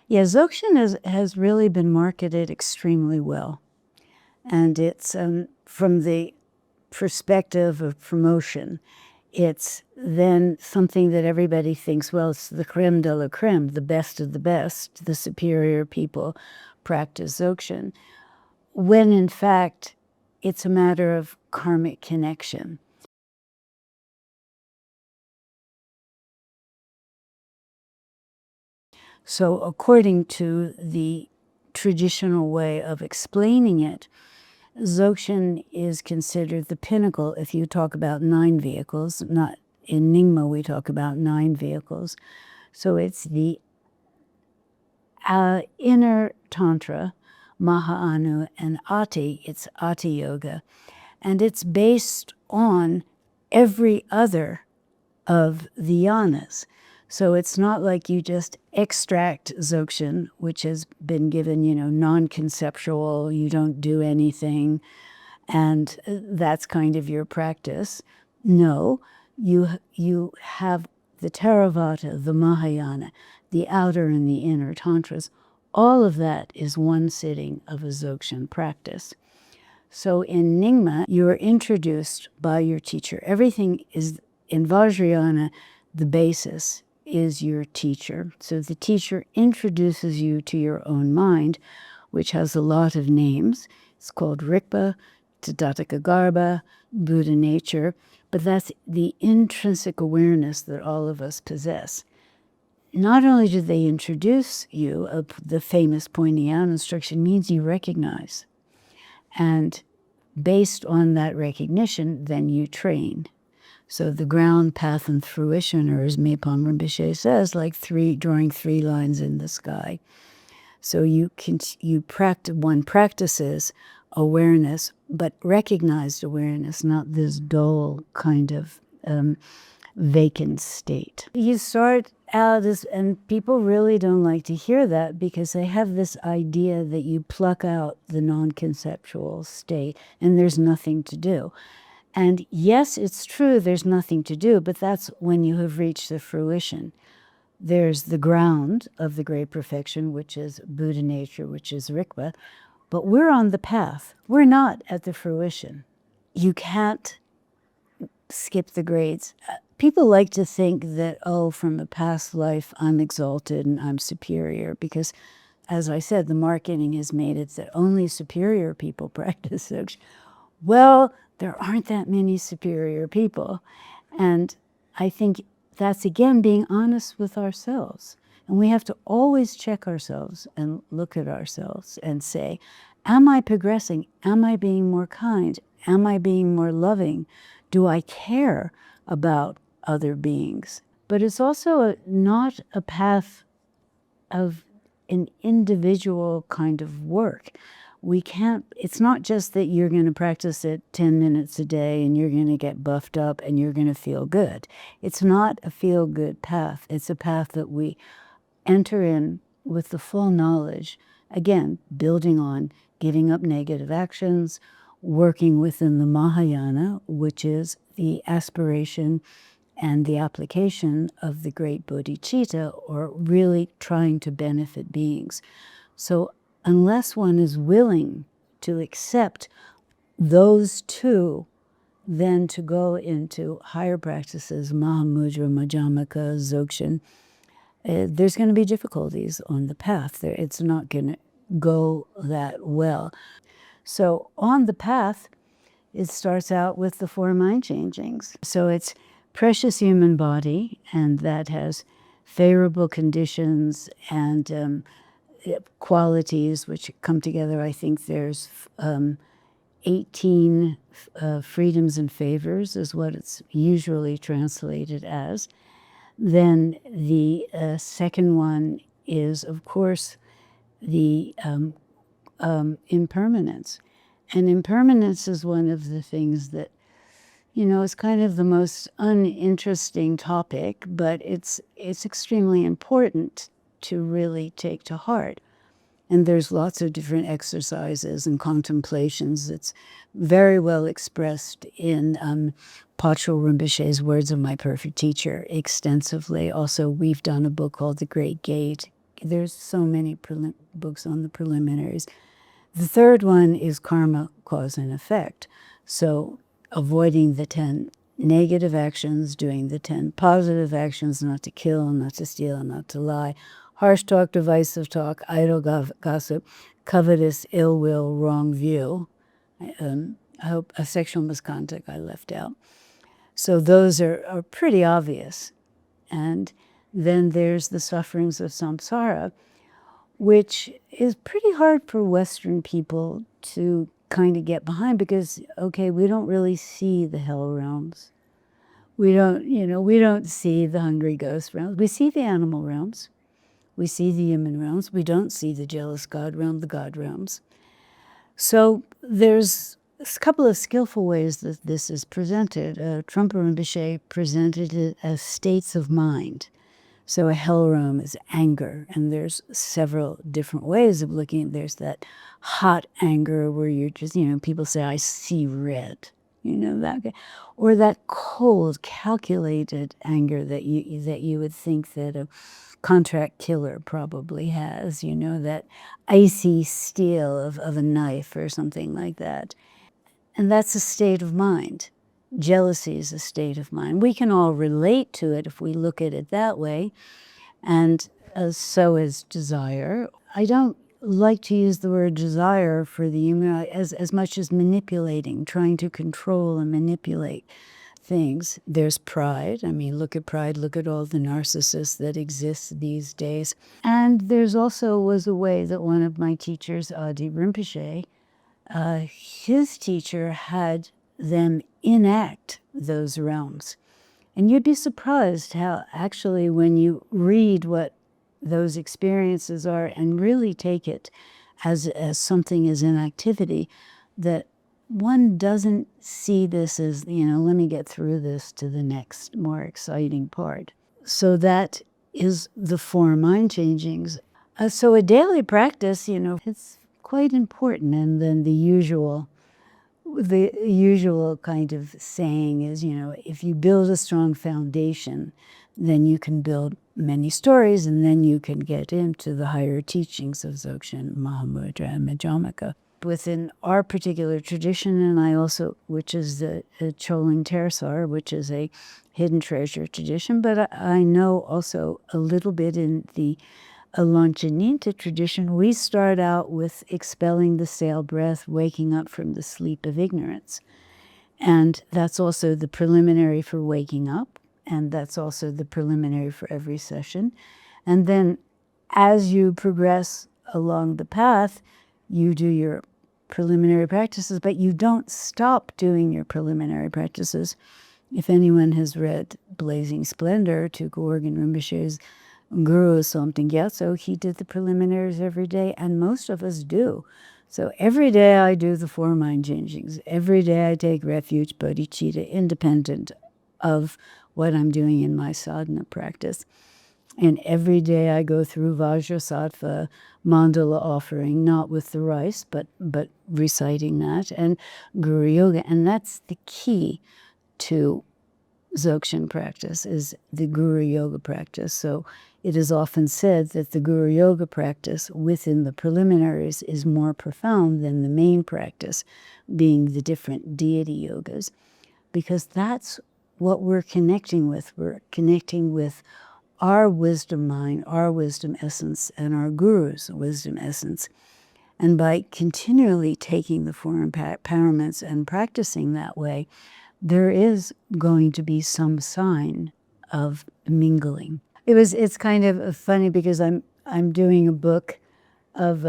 Yeah, Dzogchen has really been marketed extremely well. And it's from the perspective of promotion, it's then something that everybody thinks, well, it's the creme de la creme, the best of the best, the superior people practice Dzogchen, when in fact it's a matter of karmic connection. So according to the traditional way of explaining it, Dzogchen is considered the pinnacle if you talk about 9 vehicles. Not in Nyingma we talk about 9 vehicles. So it's the inner Tantra, Mahā'anu, and Ati. It's Ati Yoga. And it's based on every other of the yanas. So it's not like you just extract Dzogchen, which has been given, non-conceptual, you don't do anything, and that's kind of your practice. No, you have the Theravada, the Mahayana, the outer and the inner tantras. All of that is one sitting of a Dzogchen practice. So in Nyingma, you are introduced by your teacher. Everything is in Vajrayana, the basis is your teacher. So the teacher introduces you to your own mind, which has a lot of names. It's called Rigpa, Tathagata Garbha, Buddha nature, but that's the intrinsic awareness that all of us possess. Not only do they introduce you, the famous pointing out instruction means you recognize. And based on that recognition, then you train. So the ground, path, and fruition, or as Mepam Rinpoche says, like drawing 3 lines in the sky. So one practices awareness, but recognized awareness, not this dull kind of vacant state. You start out and people really don't like to hear that because they have this idea that you pluck out the non-conceptual state and there's nothing to do. And yes, it's true, there's nothing to do, but that's when you have reached the fruition. There's the ground of the great perfection, which is Buddha nature, which is Rigpa, but we're on the path. We're not at the fruition. You can't skip the grades. People like to think that, from a past life, I'm exalted and I'm superior because, as I said, the marketing has made it that only superior people practice Dzogchen. Well, there aren't that many superior people. And I think that's, again, being honest with ourselves. And we have to always check ourselves and look at ourselves and say, am I progressing? Am I being more kind? Am I being more loving? Do I care about other beings? But it's also not a path of an individual kind of work. It's not just that you're going to practice it 10 minutes a day and you're going to get buffed up and you're going to feel good. It's not a feel-good path. It's a path that we enter in with the full knowledge, again, building on giving up negative actions, working within the Mahayana, which is the aspiration and the application of the great bodhicitta, or really trying to benefit beings. So unless one is willing to accept those two, then to go into higher practices, Mahamudra, Madhyamaka, Dzogchen, there's going to be difficulties on the path. It's not going to go that well. So on the path, it starts out with the 4 mind changings. So it's precious human body, and that has favorable conditions and qualities which come together. I think there's 18 freedoms and favors is what it's usually translated as. Then the second one is, of course, the impermanence. And impermanence is one of the things that, is kind of the most uninteresting topic, but it's extremely important to really take to heart. And there's lots of different exercises and contemplations. It's very well expressed in Patrul Rinpoche's Words of My Perfect Teacher extensively. Also, we've done a book called The Great Gate There's so many books on the preliminaries. The third one is karma, cause and effect. So avoiding the 10 negative actions, doing the 10 positive actions, not to kill, not to steal, not to lie, harsh talk, divisive talk, idle gossip, covetous, ill will, wrong view. I hope a sexual misconduct I left out. So those are pretty obvious. And then there's the sufferings of samsara, which is pretty hard for Western people to kind of get behind because, okay, we don't really see the hell realms. We don't see the hungry ghost realms. We see the animal realms. We see the human realms. We don't see the jealous God realm, the God realms. So there's a couple of skillful ways that this is presented. Trungpa Rinpoche presented it as states of mind. So a hell realm is anger, and there's several different ways of looking. There's that hot anger where you're just, people say, I see red, that, or that cold, calculated anger that you would think that a contract killer probably has, that icy steel of a knife or something like that. And that's a state of mind. Jealousy is a state of mind. We can all relate to it if we look at it that way. And so is desire. I don't like to use the word desire for the human as much as manipulating, trying to control and manipulate things. There's pride. I mean, look at pride. Look at all the narcissists that exist these days. And there's also was a way that one of my teachers, Adi Rinpoche, his teacher had them enact those realms. And you'd be surprised how actually when you read what those experiences are and really take it as something as an activity, that one doesn't see this as, let me get through this to the next more exciting part. So that is the 4 mind changings. So a daily practice, it's quite important. And then the usual kind of saying is, if you build a strong foundation, then you can build many stories, and then you can get into the higher teachings of Dzogchen, Mahamudra, and Majjhimaka. Within our particular tradition, and which is the Choling Tersar, which is a hidden treasure tradition, but I know also a little bit in the Lonchaninta tradition, we start out with expelling the stale breath, waking up from the sleep of ignorance. And that's also the preliminary for waking up, and that's also the preliminary for every session. And then as you progress along the path, you do your preliminary practices, but you don't stop doing your preliminary practices. If anyone has read Blazing Splendor, Tulku Organ Rinpoche's Guru Somten Gyatso, he did the preliminaries every day, and most of us do. So every day I do the 4 mind changings. Every day I take refuge, bodhicitta, independent of what I'm doing in my sadhana practice. And every day I go through Vajrasattva mandala offering, not with the rice, but reciting that, and Guru Yoga. And that's the key to Dzogchen practice, is the Guru Yoga practice. So it is often said that the Guru Yoga practice within the preliminaries is more profound than the main practice, being the different deity yogas, because that's what we're connecting with. We're connecting with our wisdom mind, our wisdom essence, and our Guru's wisdom essence. And by continually taking the 4 empowerments and practicing that way, there is going to be some sign of mingling. It's kind of funny because I'm doing a book of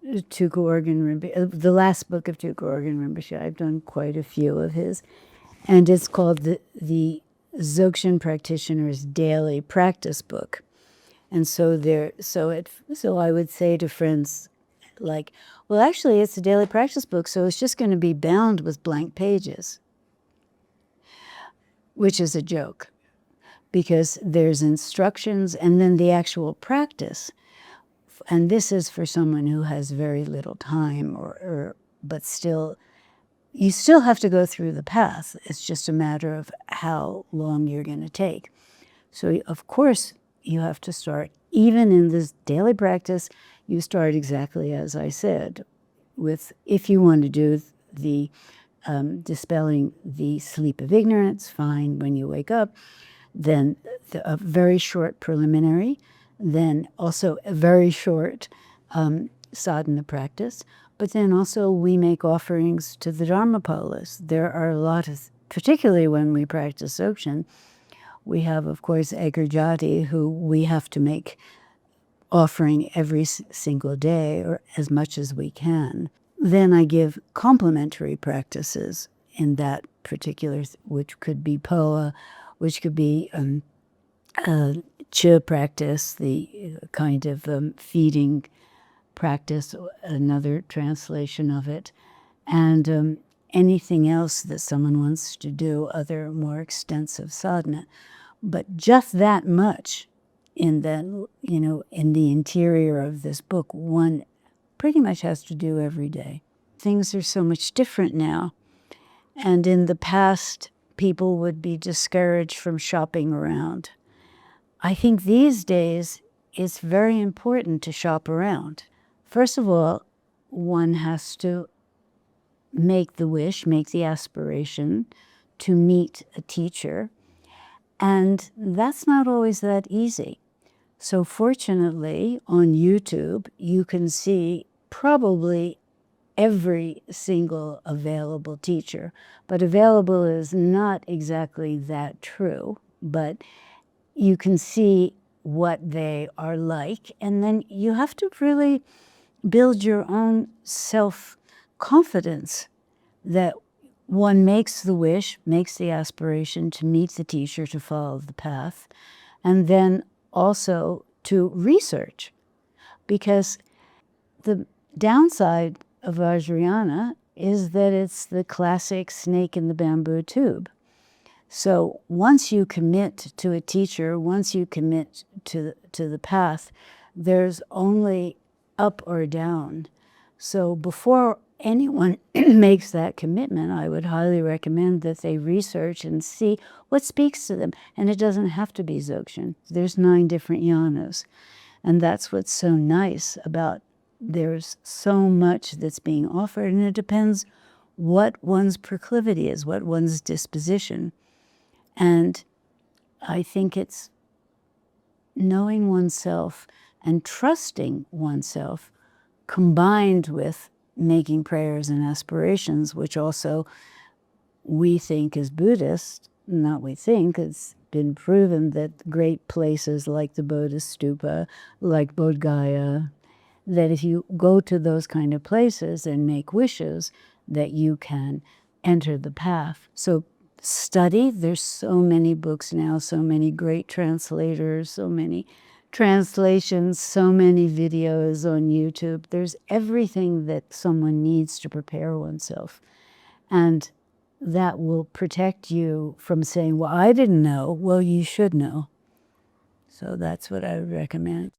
Tulku Organ Rinpoche, the last book of Tulku Organ Rinpoche. I've done quite a few of his, and it's called the Dzogchen Practitioner's Daily Practice Book. And so I would say to friends like, well, actually it's a daily practice book, so it's just going to be bound with blank pages, which is a joke, because there's instructions and then the actual practice. And this is for someone who has very little time, but still, you still have to go through the path. It's just a matter of how long you're going to take. So, of course, you have to start even in this daily practice, you start exactly as I said, with if you want to do the dispelling the sleep of ignorance, fine when you wake up, then a very short preliminary, then also a very short sadhana practice, but then also we make offerings to the Dharmapalas. There are a lot of, particularly when we practice Dzogchen, we have, of course, Egrajati, who we have to make offering every single day or as much as we can. Then I give complementary practices in that particular, which could be POA, which could be Chi practice, the kind of feeding practice, another translation of it, and anything else that someone wants to do, other more extensive sadhana. But just that much in the, in the interior of this book, one pretty much has to do every day. Things are so much different now. And in the past, people would be discouraged from shopping around. I think these days it's very important to shop around. First of all, one has to make the wish, make the aspiration to meet a teacher. And that's not always that easy. So fortunately, on YouTube, you can see probably every single available teacher. But available is not exactly that true, but you can see what they are like. And then you have to really build your own self-confidence that one makes the wish, makes the aspiration to meet the teacher, to follow the path, and then also to research. Because the downside of Vajrayana is that it's the classic snake in the bamboo tube. So once you commit to a teacher, once you commit to the path, there's only up or down. So before anyone makes that commitment, I would highly recommend that they research and see what speaks to them. And it doesn't have to be Dzogchen. There's 9 different yanas. And that's what's so nice about there's so much that's being offered, and it depends what one's proclivity is, what one's disposition. And I think it's knowing oneself and trusting oneself combined with making prayers and aspirations, which also we think as Buddhists, not we think, it's been proven that great places like the Buddhist stupa, like Bodh Gaya, that if you go to those kind of places and make wishes, that you can enter the path. So study, there's so many books now, so many great translators, so many translations, so many videos on YouTube. There's everything that someone needs to prepare oneself. And that will protect you from saying, well, I didn't know. Well, you should know. So that's what I would recommend.